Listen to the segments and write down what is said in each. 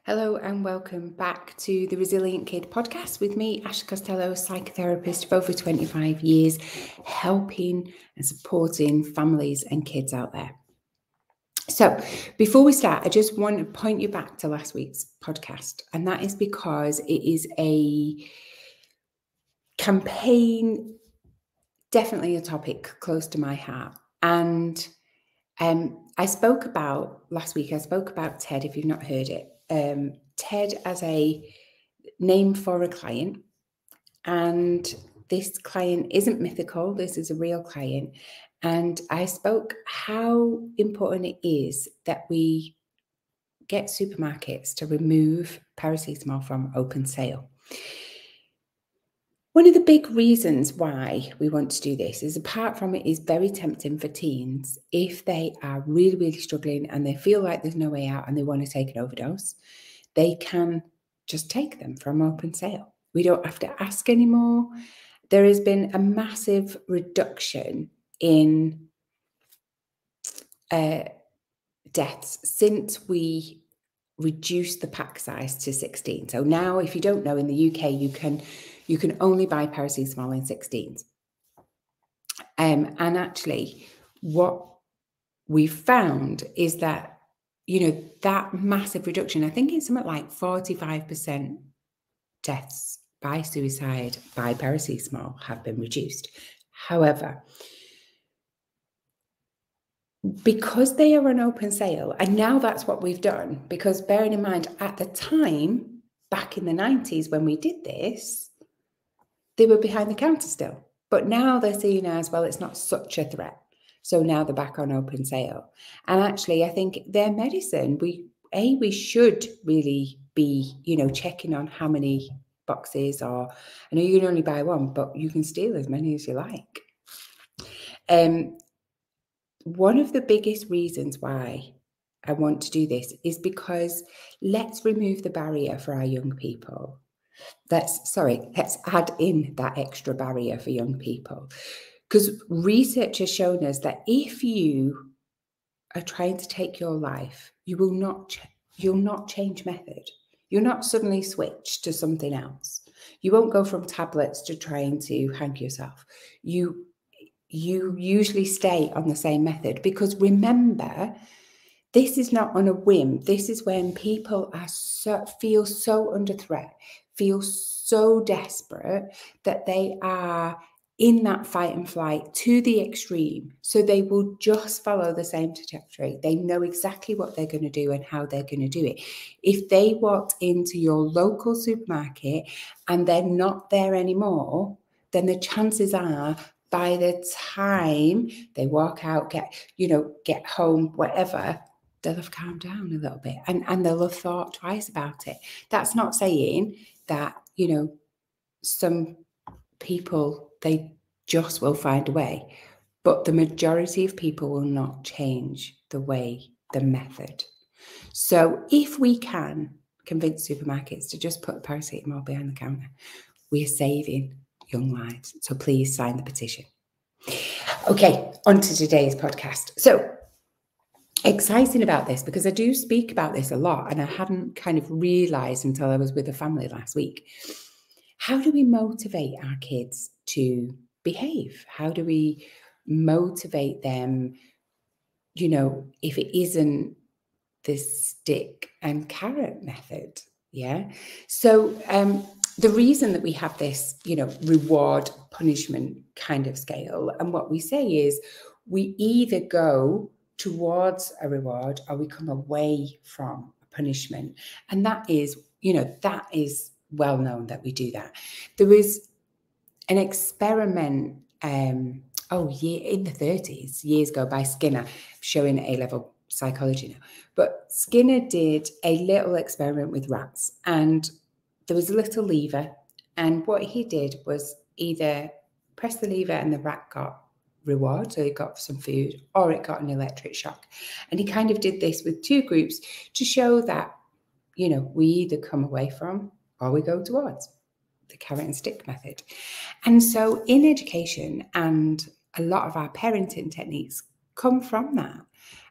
Hello and welcome back to the Resilient Kid podcast with me, Ashley Costello, psychotherapist for over 25 years, helping and supporting families and kids out there. So before we start, I just want to point you back to last week's podcast, and that is because it is a campaign, definitely a topic close to my heart. And I spoke about TED, if you've not heard it. TED as a name for a client, and this client isn't mythical. This is a real client, and I spoke how important it is that we get supermarkets to remove paracetamol from open sale. One of the big reasons why we want to do this is, apart from it is very tempting for teens, if they are really, really struggling and they feel like there's no way out and they want to take an overdose, they can just take them from open sale. We don't have to ask anymore. There has been a massive reduction in deaths since we reduced the pack size to 16. So now, if you don't know, in the UK, you can only buy paracetamol in 16s. And actually, what we found is that, that massive reduction, I think it's something like 45% deaths by suicide by paracetamol have been reduced. However, because they are on open sale, and now that's what we've done, because bearing in mind, at the time, back in the 90s when we did this, they were behind the counter still. But now they're seen as, well, it's not such a threat. So now they're back on open sale. And actually, I think their medicine, we should really be, checking on how many boxes, or I know you can only buy one, but you can steal as many as you like. One of the biggest reasons why I want to do this is because let's remove the barrier for our young people. Let's add in that extra barrier for young people. Because research has shown us that if you are trying to take your life, you'll not change method. You'll not suddenly switch to something else. You won't go from tablets to trying to hang yourself. You usually stay on the same method, because remember, this is not on a whim. This is when people feel so under threat, feel so desperate that they are in that fight and flight to the extreme. So they will just follow the same trajectory. They know exactly what they're going to do and how they're going to do it. If they walked into your local supermarket and they're not there anymore, then the chances are, by the time they walk out, get home, whatever, they'll have calmed down a little bit, and they'll have thought twice about it. That's not saying that, some people, they just will find a way, but the majority of people will not change the method. So if we can convince supermarkets to just put paracetamol behind the counter, we are saving young lives. So please sign the petition. Okay, on to today's podcast. So exciting about this, because I do speak about this a lot, and I hadn't kind of realized until I was with a family last week. How do we motivate our kids to behave? How do we motivate them, if it isn't the stick and carrot method? Yeah. So the reason that we have this, reward punishment kind of scale, and what we say is we either go towards a reward or we come away from a punishment. And that is well known that we do that. There was an experiment in the 30s, years ago, by Skinner, showing A-level psychology now. But Skinner did a little experiment with rats, and there was a little lever, and what he did was either press the lever and the rat got reward, so it got some food, or it got an electric shock. And he kind of did this with two groups to show that, we either come away from or we go towards the carrot and stick method. And so in education, and a lot of our parenting techniques come from that.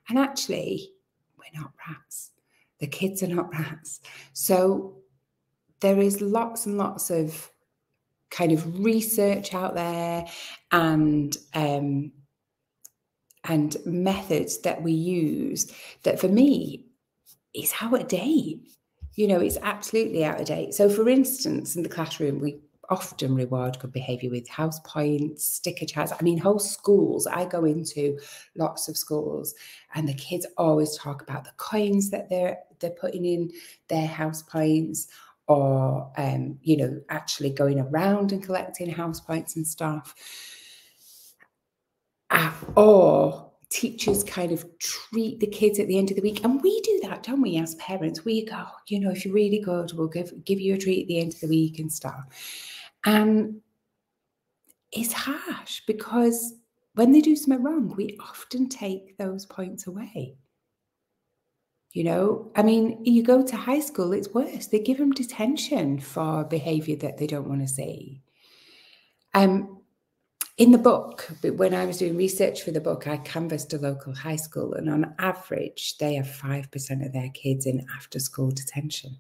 And actually, we're not rats. The kids are not rats. So there is lots and lots of kind of research out there and methods that we use that for me is out of date. You know, it's absolutely out of date. So for instance, in the classroom, we often reward good behaviour with house points, sticker charts. I mean, whole schools. I go into lots of schools and the kids always talk about the coins that they're putting in their house points, or, you know, actually going around and collecting house points and stuff. Or teachers kind of treat the kids at the end of the week. And we do that, don't we, as parents? We go, you know, if you're really good, we'll give you a treat at the end of the week and stuff. And it's harsh because when they do something wrong, we often take those points away. You know, I mean, you go to high school, it's worse. They give them detention for behaviour that they don't want to see. In the book, when I was doing research for the book, I canvassed a local high school, and on average, they have 5% of their kids in after-school detention.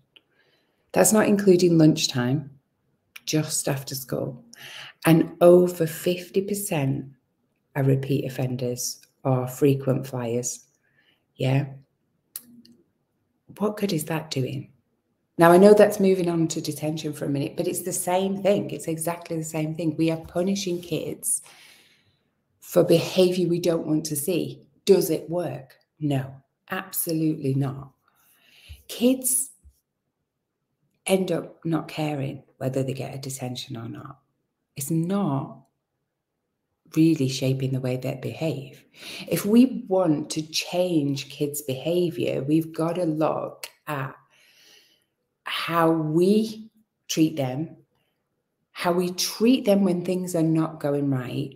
That's not including lunchtime, just after school. And over 50% are repeat offenders or frequent flyers. Yeah. What good is that doing? Now, I know that's moving on to detention for a minute, but it's the same thing. It's exactly the same thing. We are punishing kids for behaviour we don't want to see. Does it work? No, absolutely not. Kids end up not caring whether they get a detention or not. It's not really shaping the way they behave. If we want to change kids' behaviour, we've got to look at how we treat them, how we treat them when things are not going right.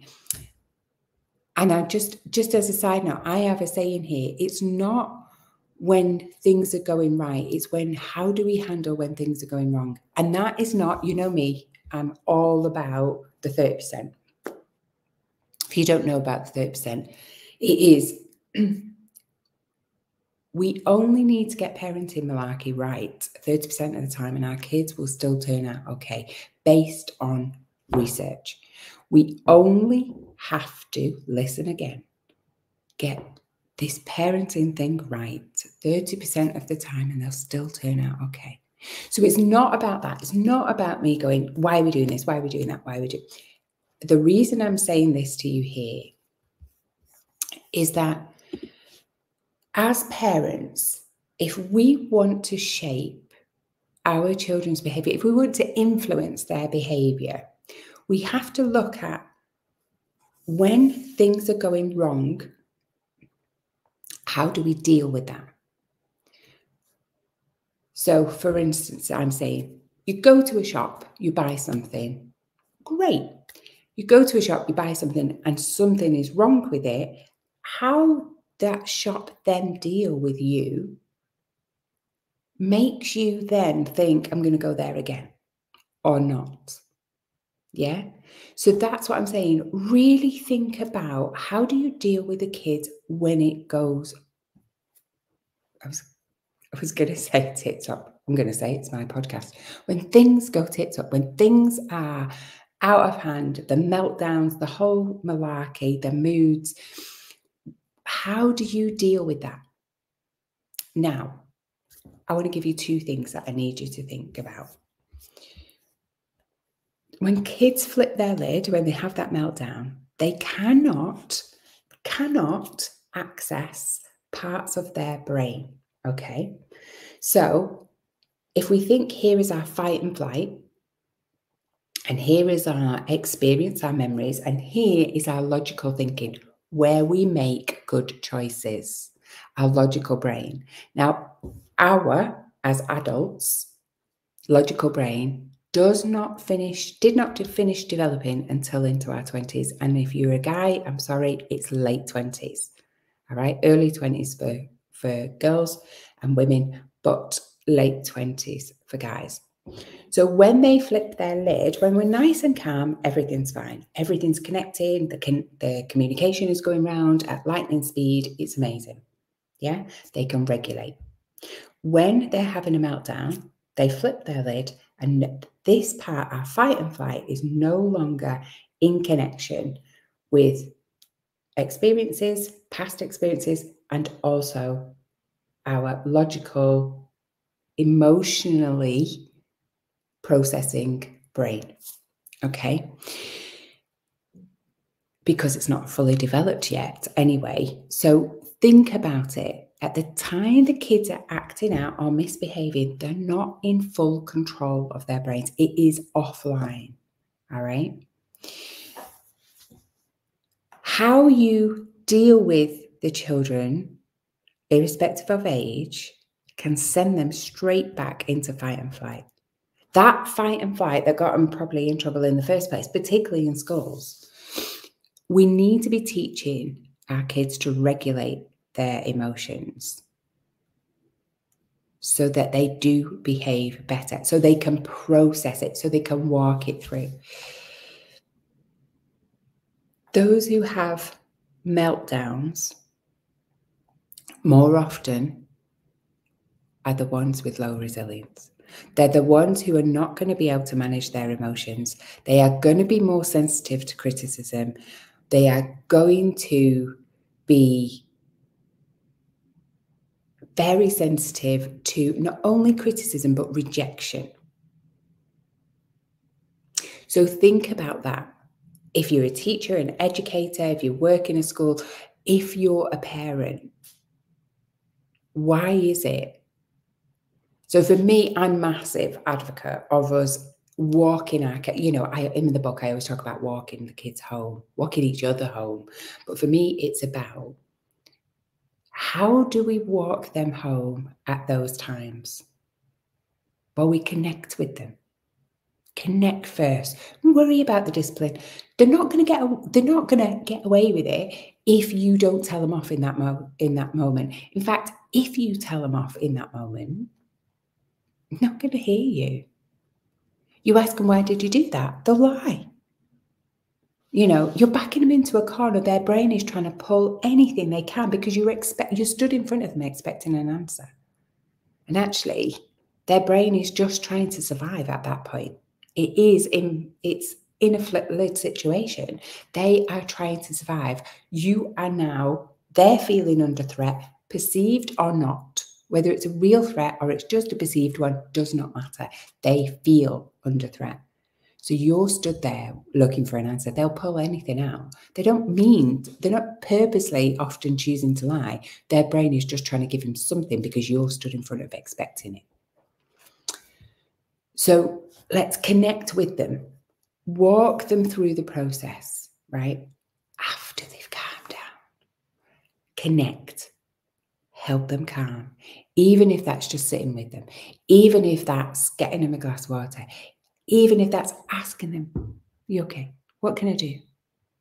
And I just as a side note, I have a saying here, it's not when things are going right, it's how do we handle when things are going wrong? And that is not, you know me, I'm all about the 30%. If you don't know about the 30%, it is, we only need to get parenting malarkey right 30% of the time, and our kids will still turn out okay, based on research. We only have to, listen again, get this parenting thing right 30% of the time, and they'll still turn out okay. So it's not about that. It's not about me going, why are we doing this? Why are we doing that? Why are we doing? The reason I'm saying this to you here is that as parents, if we want to shape our children's behaviour, if we want to influence their behaviour, we have to look at when things are going wrong, how do we deal with that? So, for instance, I'm saying, you go to a shop, you buy something, great. You go to a shop, you buy something, and something is wrong with it. How that shop then deal with you makes you then think, I'm going to go there again or not. Yeah. So that's what I'm saying. Really think about, how do you deal with the kids when it goes, I was going to say tits up. I'm going to say it's my podcast. When things go tits up, when things are out of hand, the meltdowns, the whole malarkey, the moods, how do you deal with that? Now, I want to give you two things that I need you to think about. When kids flip their lid, when they have that meltdown, they cannot access parts of their brain, okay? So if we think here is our fight and flight, and here is our experience, our memories, and here is our logical thinking, where we make good choices, our logical brain. Now, as adults, logical brain did not finish developing until into our 20s. And if you're a guy, I'm sorry, it's late 20s. All right, early 20s for girls and women, but late 20s for guys. So when they flip their lid, when we're nice and calm, everything's fine. Everything's connecting. The communication is going round at lightning speed. It's amazing. Yeah, they can regulate. When they're having a meltdown, they flip their lid, and this part, our fight and flight, is no longer in connection with experiences, past experiences, and also our logical, emotionally processing brain. Okay? Because it's not fully developed yet anyway. So think about it. At the time the kids are acting out or misbehaving, they're not in full control of their brains. It is offline. All right? How you deal with the children, irrespective of age, can send them straight back into fight and flight. That fight and flight that got them probably in trouble in the first place, particularly in schools. We need to be teaching our kids to regulate their emotions so that they do behave better, so they can process it, so they can walk it through. Those who have meltdowns more often are the ones with low resilience. They're the ones who are not going to be able to manage their emotions. They are going to be more sensitive to criticism. They are going to be very sensitive to not only criticism, but rejection. So think about that. If you're a teacher, an educator, if you work in a school, if you're a parent, why is it? So for me, I'm a massive advocate of us walking our kids. In the book, I always talk about walking the kids home, walking each other home. But for me, it's about how do we walk them home at those times? Well, we connect with them. Connect first. Don't worry about the discipline. They're not going to get away with it if you don't tell them off in that moment. In fact, if you tell them off in that moment, they're not going to hear you. You ask them, why did you do that? They'll lie. You're backing them into a corner. Their brain is trying to pull anything they can because you stood in front of them expecting an answer. And actually, their brain is just trying to survive at that point. It's in a flip-lid situation. They are trying to survive. They're feeling under threat, perceived or not. Whether it's a real threat or it's just a perceived one, does not matter. They feel under threat. So you're stood there looking for an answer. They'll pull anything out. They're not purposely often choosing to lie. Their brain is just trying to give them something because you're stood in front of expecting it. So let's connect with them. Walk them through the process, right? After they've calmed down. Connect. Help them calm. Even if that's just sitting with them. Even if that's getting them a glass of water. Even if that's asking them, you okay? What can I do?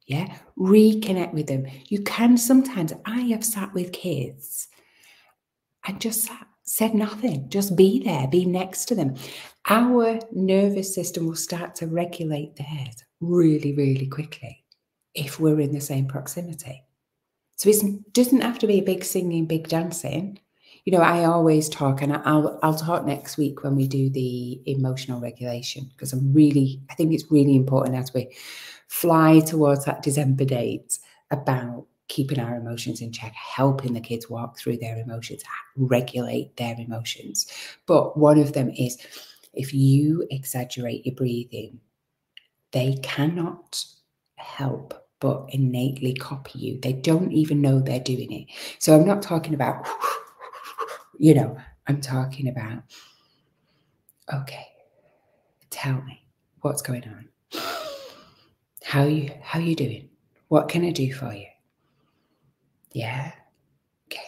Yeah? Reconnect with them. You can sometimes, I have sat with kids and just said nothing. Just be there, be next to them. Our nervous system will start to regulate theirs really, really quickly if we're in the same proximity. So it doesn't have to be big singing, big dancing. I always talk, and I'll talk next week when we do the emotional regulation, because I think it's really important as we fly towards that December date about keeping our emotions in check, helping the kids walk through their emotions, regulate their emotions. But one of them is, if you exaggerate your breathing, they cannot help but innately copy you. They don't even know they're doing it. So I'm not talking about, I'm talking about, okay, tell me what's going on. How you doing? What can I do for you? Yeah. Okay.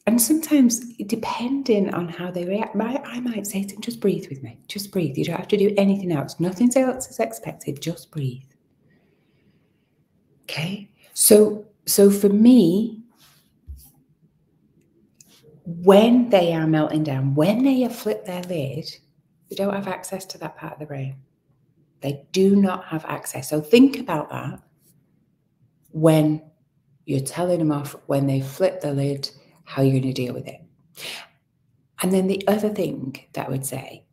And sometimes, depending on how they react, I might say to them, just breathe with me. Just breathe. You don't have to do anything else. Nothing else is expected. Just breathe. Okay. So for me, when they are melting down, when they have flipped their lid, they don't have access to that part of the brain. They do not have access. So think about that when you're telling them off, when they flip the lid, how you're going to deal with it. And then the other thing that I would say,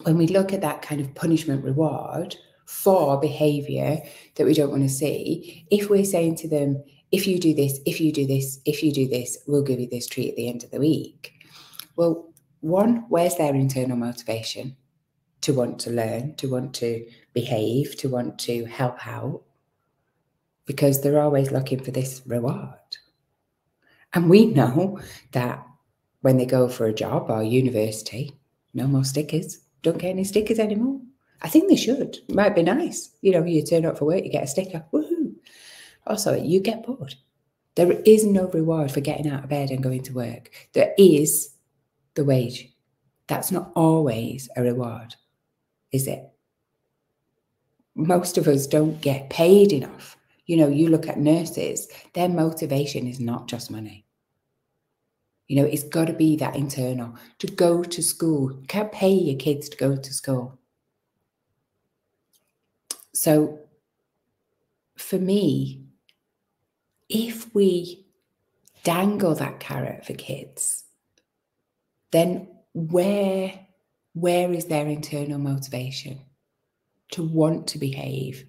when we look at that kind of punishment reward for behaviour that we don't want to see, if we're saying to them, if you do this, if you do this, if you do this, we'll give you this treat at the end of the week. Well, one, where's their internal motivation to want to learn, to want to behave, to want to help out? Because they're always looking for this reward. And we know that when they go for a job or university, no more stickers. Don't get any stickers anymore. I think they should. It might be nice. You know, you turn up for work, you get a sticker. Woohoo! Also, you get bored. There is no reward for getting out of bed and going to work. There is the wage. That's not always a reward, is it? Most of us don't get paid enough. You know, you look at nurses, their motivation is not just money. You know, it's got to be that internal, to go to school. You can't pay your kids to go to school. So for me, if we dangle that carrot for kids, then where is their internal motivation to want to behave,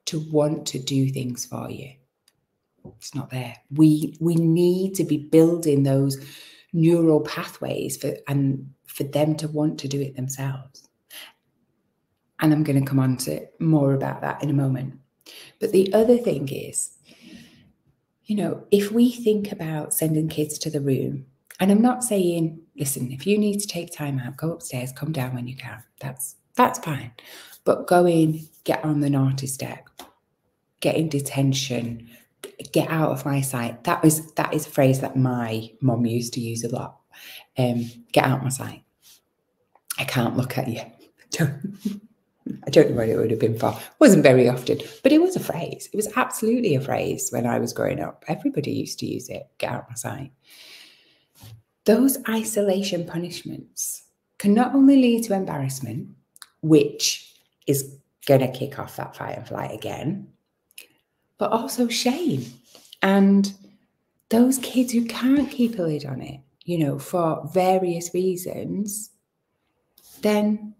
to want to do things for you? It's not there. We need to be building those neural pathways for them to want to do it themselves. And I'm going to come on to more about that in a moment. But the other thing is, you know, if we think about sending kids to the room, and I'm not saying, listen, if you need to take time out, go upstairs, come down when you can. That's fine. But go in, get on the naughty step, get in detention, get out of my sight. That is a phrase that my mum used to use a lot. Get out of my sight. I can't look at you. I don't know what it would have been for. It wasn't very often, but it was a phrase. It was absolutely a phrase when I was growing up. Everybody used to use it, get out of my sight. Those isolation punishments can not only lead to embarrassment, which is going to kick off that fight and flight again, but also shame. And those kids who can't keep a lid on it, you know, for various reasons, then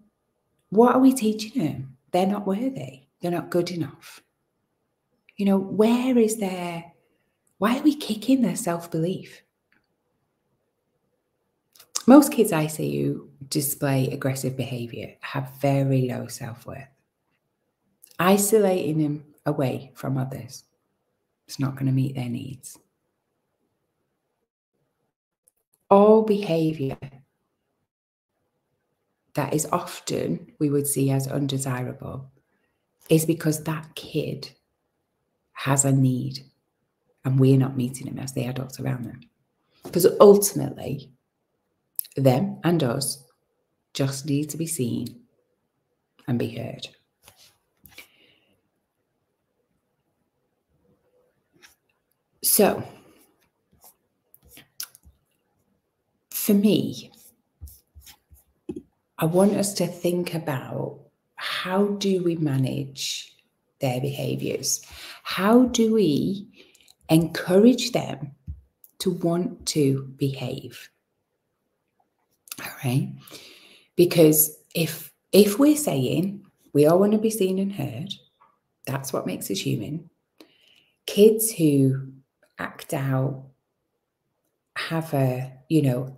what are we teaching them? They're not worthy. They're not good enough. You know, why are we kicking their self-belief? Most kids I see who display aggressive behaviour have very low self-worth. Isolating them away from others, it's not going to meet their needs. All behaviour that is often we would see as undesirable is because that kid has a need and we're not meeting him as the adults around them. Because ultimately, them and us just need to be seen and be heard. So, for me, I want us to think about how do we manage their behaviours? How do we encourage them to want to behave? All right? Because if we're saying we all want to be seen and heard, that's what makes us human. Kids who act out, have a, you know,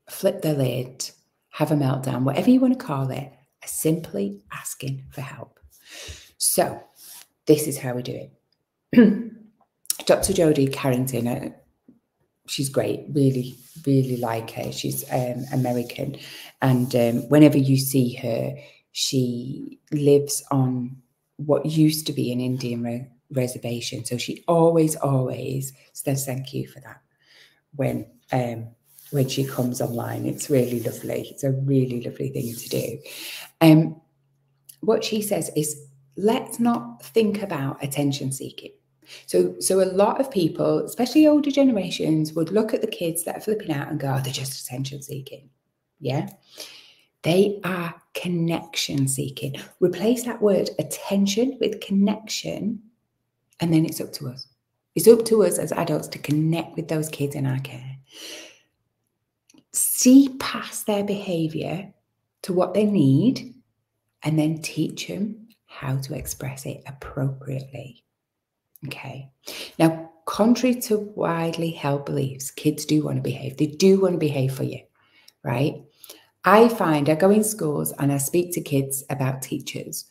flip the lid, have a meltdown, whatever you want to call it, are simply asking for help. So this is how we do it. Dr. Jodie Carrington, she's great, really, really like her. She's American. And whenever you see her, she lives on what used to be an Indian reservation. So she always says thank you for that when she comes online. It's really lovely. It's a really lovely thing to do. What she says is, let's not think about attention seeking. So a lot of people, especially older generations, would look at the kids that are flipping out and go, oh, they're just attention seeking. Yeah. They are connection seeking. Replace that word attention with connection, and then it's up to us. It's up to us as adults to connect with those kids in our care. see past their behaviour to what they need, and then teach them how to express it appropriately. Okay. Now, contrary to widely held beliefs, kids do want to behave. They do want to behave for you, right? I find I go in schools and I speak to kids about teachers,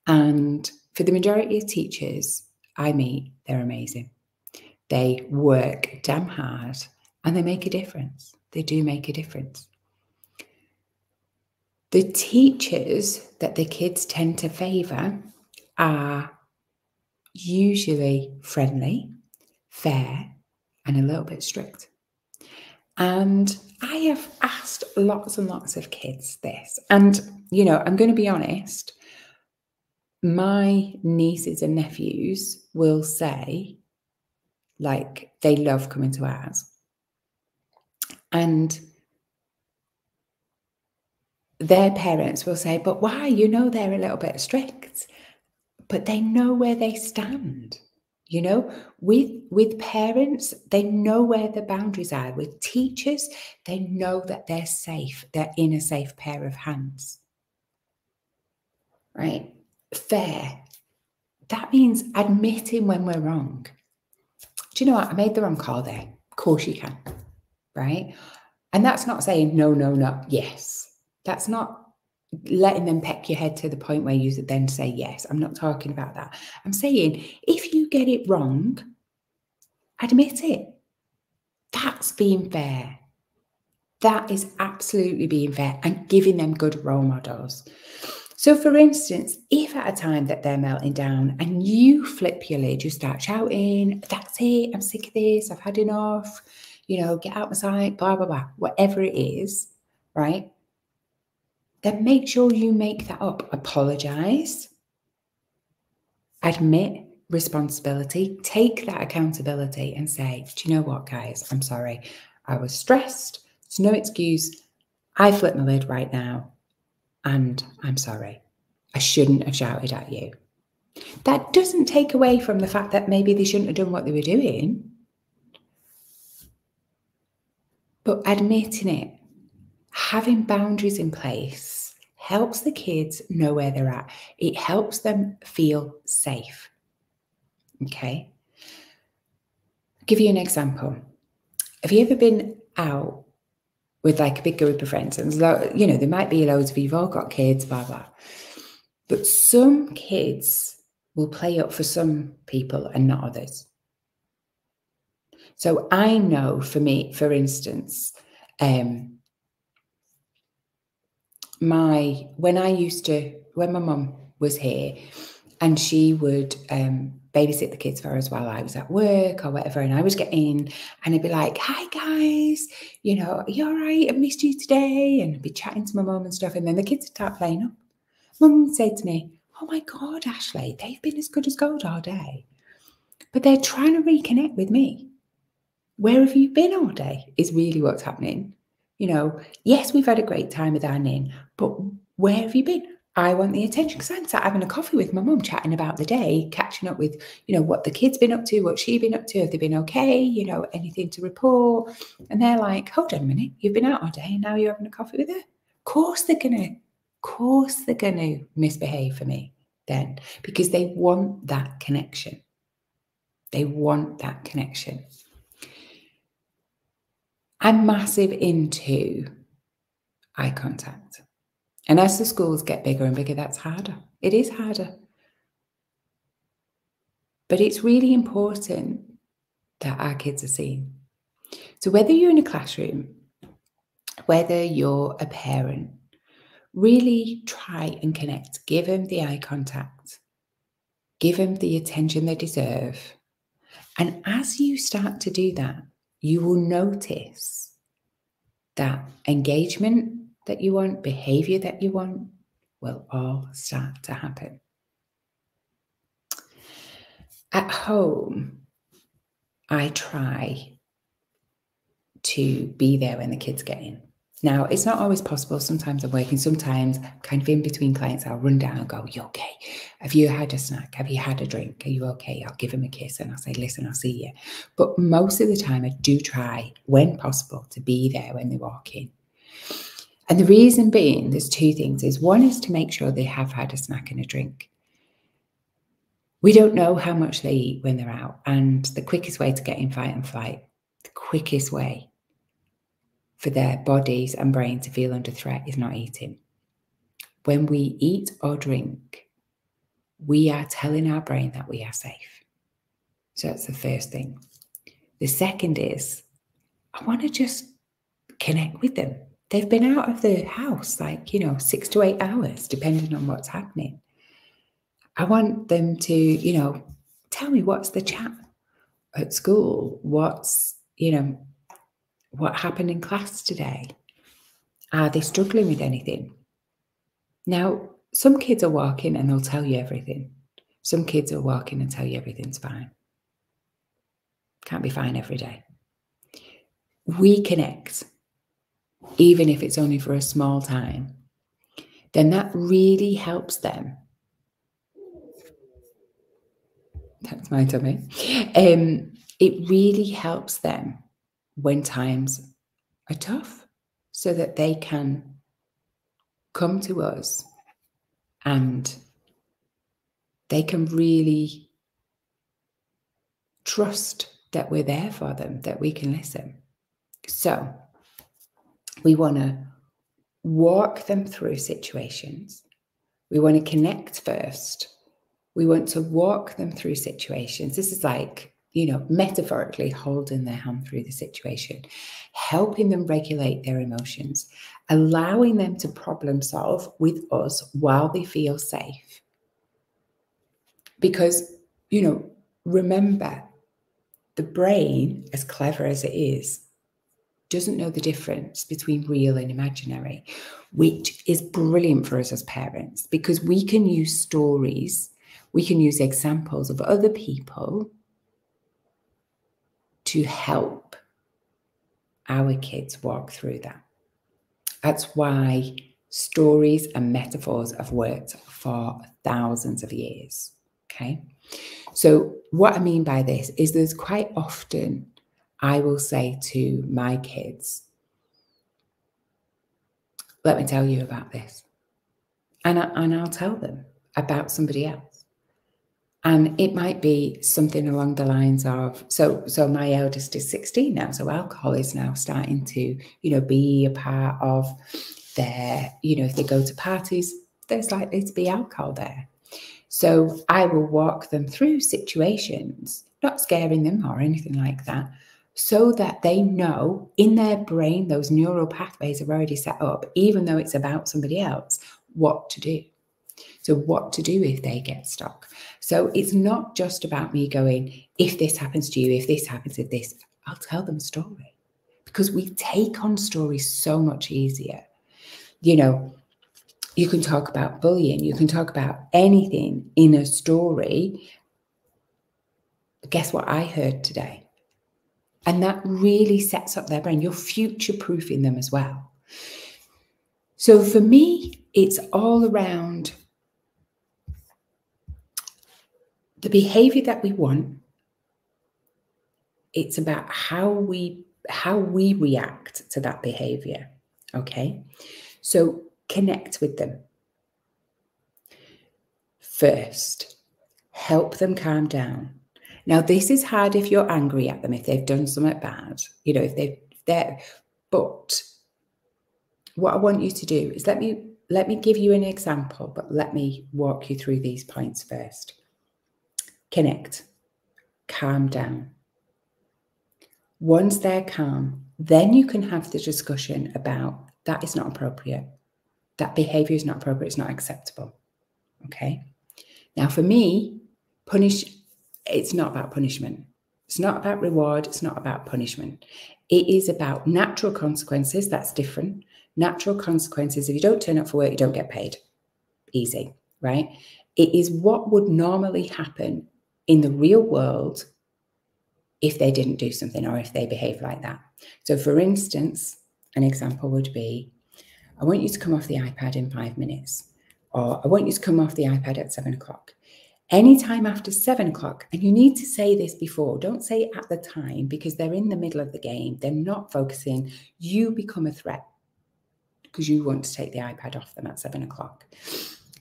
and for the majority of teachers I meet, they're amazing. They work damn hard and they make a difference. They do make a difference. The teachers that the kids tend to favour are usually friendly, fair, and a little bit strict. And I have asked lots and lots of kids this. And, you know, I'm going to be honest, my nieces and nephews will say, like, they love coming to ours. And their parents will say, but why? You know, they're a little bit strict. But they know where they stand. You know, with parents, they know where the boundaries are. With teachers, they know that they're safe. They're in a safe pair of hands. Right? Fair. That means admitting when we're wrong. Do you know what? I made the wrong call there. Of course you can. Right? And that's not saying no, no, no, yes. That's not letting them peck your head to the point where you then say yes. I'm not talking about that. I'm saying if you get it wrong, admit it. That's being fair. That is absolutely being fair and giving them good role models. So for instance, if at a time that they're melting down and you flip your lid, you start shouting, that's it, I'm sick of this, I've had enough, you know, get out my sight, blah, blah, blah, whatever it is, right? Then make sure you make that up. Apologise. Admit responsibility. Take that accountability and say, do you know what, guys? I'm sorry. I was stressed. It's no excuse. I flipped my lid right now. And I'm sorry. I shouldn't have shouted at you. That doesn't take away from the fact that maybe they shouldn't have done what they were doing. But admitting it, having boundaries in place helps the kids know where they're at. It helps them feel safe. Okay. I'll give you an example. Have you ever been out with like a big group of friends? And, you know, there might be loads of you, you've all got kids, blah, blah. But some kids will play up for some people and not others. So I know for me, for instance, when my mum was here and she would babysit the kids for us while I was at work or whatever, and I was getting, and I'd be like, hi guys, you know, are you all right? I missed you today. And I'd be chatting to my mum and stuff, and then the kids would start playing up. Mum would say to me, oh my God, Ashley, they've been as good as gold all day. But they're trying to reconnect with me. Where have you been all day is really what's happening. You know, yes, we've had a great time with our Nin, but where have you been? I want the attention because I'm sat having a coffee with my mum, chatting about the day, catching up with, you know, what the kids been up to, what she been up to, have they been okay, you know, anything to report. And they're like, hold on a minute, you've been out all day and now you're having a coffee with her? Of course they're gonna misbehave for me then, because they want that connection. They want that connection. I'm massive into eye contact. And as the schools get bigger and bigger, that's harder. It is harder. But it's really important that our kids are seen. So whether you're in a classroom, whether you're a parent, really try and connect. Give them the eye contact. Give them the attention they deserve. And as you start to do that, you will notice that engagement that you want, behavior that you want, will all start to happen. At home, I try to be there when the kids get in. Now, it's not always possible. Sometimes I'm working, sometimes kind of in between clients, I'll run down and go, you okay? Have you had a snack? Have you had a drink? Are you okay? I'll give them a kiss and I'll say, listen, I'll see you. But most of the time I do try, when possible, to be there when they walk in. And the reason being, there's two things. One is to make sure they have had a snack and a drink. We don't know how much they eat when they're out. And the quickest way to get in fight and flight, the quickest way for their bodies and brain to feel under threat is not eating. When we eat or drink, we are telling our brain that we are safe. So that's the first thing. The second is, I want to just connect with them. They've been out of the house 6 to 8 hours, depending on what's happening. I want them to, tell me what's the chat at school, what happened in class today. Are they struggling with anything? Now, some kids are walking and they'll tell you everything. Some kids are walking and tell you everything's fine. Can't be fine every day. We connect, even if it's only for a small time, then that really helps them. That's my tummy. It really helps them when times are tough, so that they can come to us and they can really trust that we're there for them, that we can listen. So we want to walk them through situations. We want to connect first. We want to walk them through situations. This is metaphorically holding their hand through the situation, helping them regulate their emotions, allowing them to problem solve with us while they feel safe. Because, remember, the brain, as clever as it is, doesn't know the difference between real and imaginary, which is brilliant for us as parents, because we can use stories, we can use examples of other people to help our kids walk through that. That's why stories and metaphors have worked for thousands of years, okay? So what I mean by this is there's quite often I will say to my kids, let me tell you about this. And I'll tell them about somebody else. And it might be something along the lines of, so my eldest is 16 now, so alcohol is now starting to, be a part of their, if they go to parties, there's likely to be alcohol there. So I will walk them through situations, not scaring them or anything like that, so that they know in their brain, those neural pathways are already set up, even though it's about somebody else, what to do. So what to do if they get stuck. So it's not just about me going, if this happens to you, if this happens to this, I'll tell them a story, because we take on stories so much easier. You can talk about bullying, you can talk about anything in a story. Guess what I heard today? And that really sets up their brain. You're future-proofing them as well. So for me, it's all around the behavior that we want. It's about how we react to that behavior. Okay. So connect with them. First, help them calm down. Now, this is hard if you're angry at them, if they've done something bad, but what I want you to do is let me give you an example, but let me walk you through these points first. Connect, calm down. Once they're calm, then you can have the discussion about that is not appropriate. That behavior is not appropriate. It's not acceptable. Okay. Now, for me, it's not about punishment. It's not about reward. It's not about punishment. It is about natural consequences. That's different. Natural consequences. If you don't turn up for work, you don't get paid. Easy, right? It is what would normally happen in the real world if they didn't do something or if they behave like that. So for instance, an example would be, I want you to come off the iPad in 5 minutes, or I want you to come off the iPad at 7 o'clock. Anytime after 7 o'clock, and you need to say this before, don't say it at the time, because they're in the middle of the game. They're not focusing. You become a threat. because you want to take the iPad off them at 7 o'clock.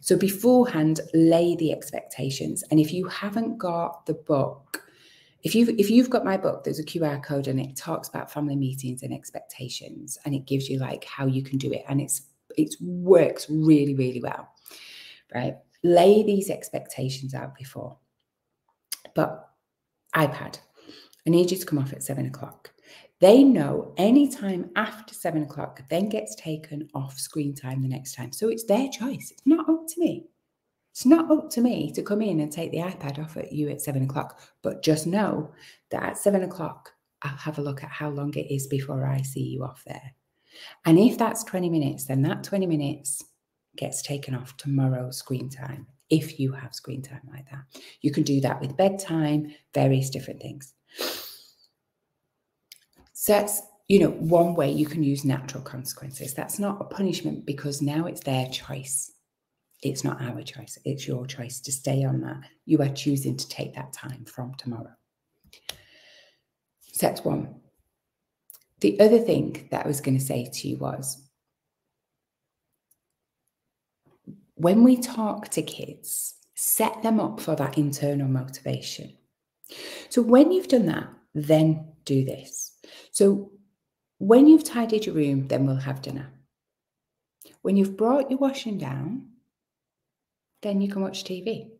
So beforehand, lay the expectations. And if you haven't got the book, if you've got my book, there's a QR code and it talks about family meetings and expectations, and it gives you like how you can do it. And it works really, really well, right? Lay these expectations out before. But iPad, I need you to come off at 7 o'clock. They know any time after 7 o'clock then gets taken off screen time the next time. So it's their choice. It's not up to me. It's not up to me to come in and take the iPad off at you at 7 o'clock. But just know that at 7 o'clock, I'll have a look at how long it is before I see you off there. And if that's 20 minutes, then that 20 minutes gets taken off tomorrow's screen time, if you have screen time like that. You can do that with bedtime, various different things. So that's, one way you can use natural consequences. That's not a punishment because now it's their choice. It's not our choice. It's your choice to stay on that. You are choosing to take that time from tomorrow. So that's one. The other thing that I was going to say to you was, when we talk to kids, set them up for that internal motivation. So when you've done that, then do this. So when you've tidied your room, then we'll have dinner. When you've brought your washing down, then you can watch TV.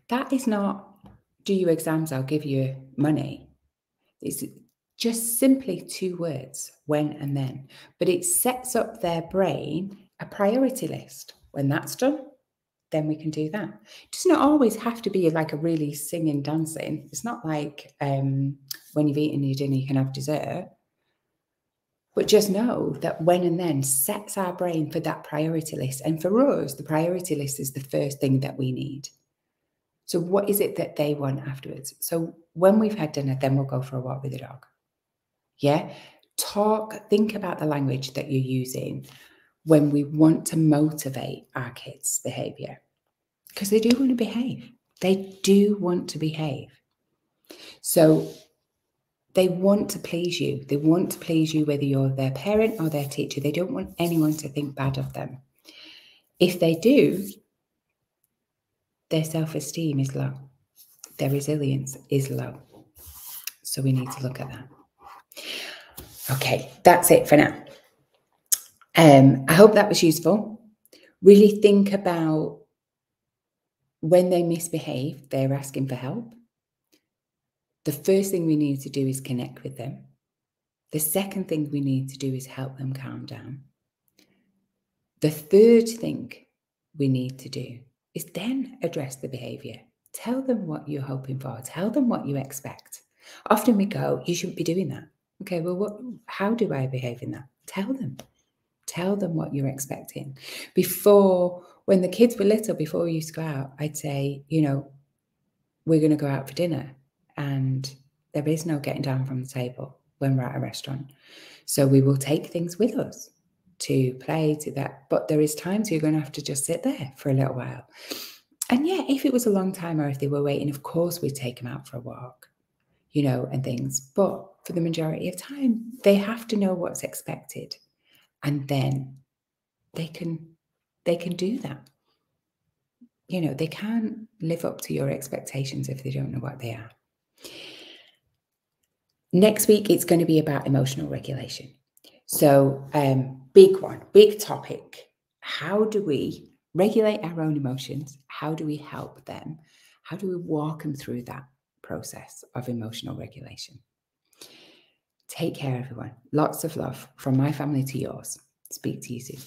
That is not, do your exams, I'll give you money. It's just simply 2 words, when and then. But it sets up their brain a priority list. When that's done, then we can do that. It does not always have to be like a really singing, dancing. It's not like when you've eaten your dinner, you can have dessert. But just know that when and then sets our brain for that priority list. And for us, the priority list is the first thing that we need. So what is it that they want afterwards? So when we've had dinner, then we'll go for a walk with the dog. Yeah? Think about the language that you're using when we want to motivate our kids' behavior. Because they do want to behave. They do want to behave. So they want to please you. They want to please you whether you're their parent or their teacher. They don't want anyone to think bad of them. If they do, their self-esteem is low. Their resilience is low. So we need to look at that. Okay, that's it for now. I hope that was useful. Really think about when they misbehave, they're asking for help. The first thing we need to do is connect with them. The second thing we need to do is help them calm down. The third thing we need to do is then address the behavior. Tell them what you're hoping for. Tell them what you expect. Often we go, you shouldn't be doing that. Okay, well, how do I behave in that? Tell them. Tell them what you're expecting. Before, when the kids were little, before we used to go out, I'd say, we're going to go out for dinner. And there is no getting down from the table when we're at a restaurant. So we will take things with us to play, to that. But there is times you're going to have to just sit there for a little while. And yeah, if it was a long time or if they were waiting, of course we'd take them out for a walk, and things. But for the majority of time, they have to know what's expected. And then they can do that. They can't live up to your expectations if they don't know what they are. Next week, it's going to be about emotional regulation. So big one, big topic. How do we regulate our own emotions? How do we help them? How do we walk them through that process of emotional regulation? Take care, everyone. Lots of love from my family to yours. Speak to you soon.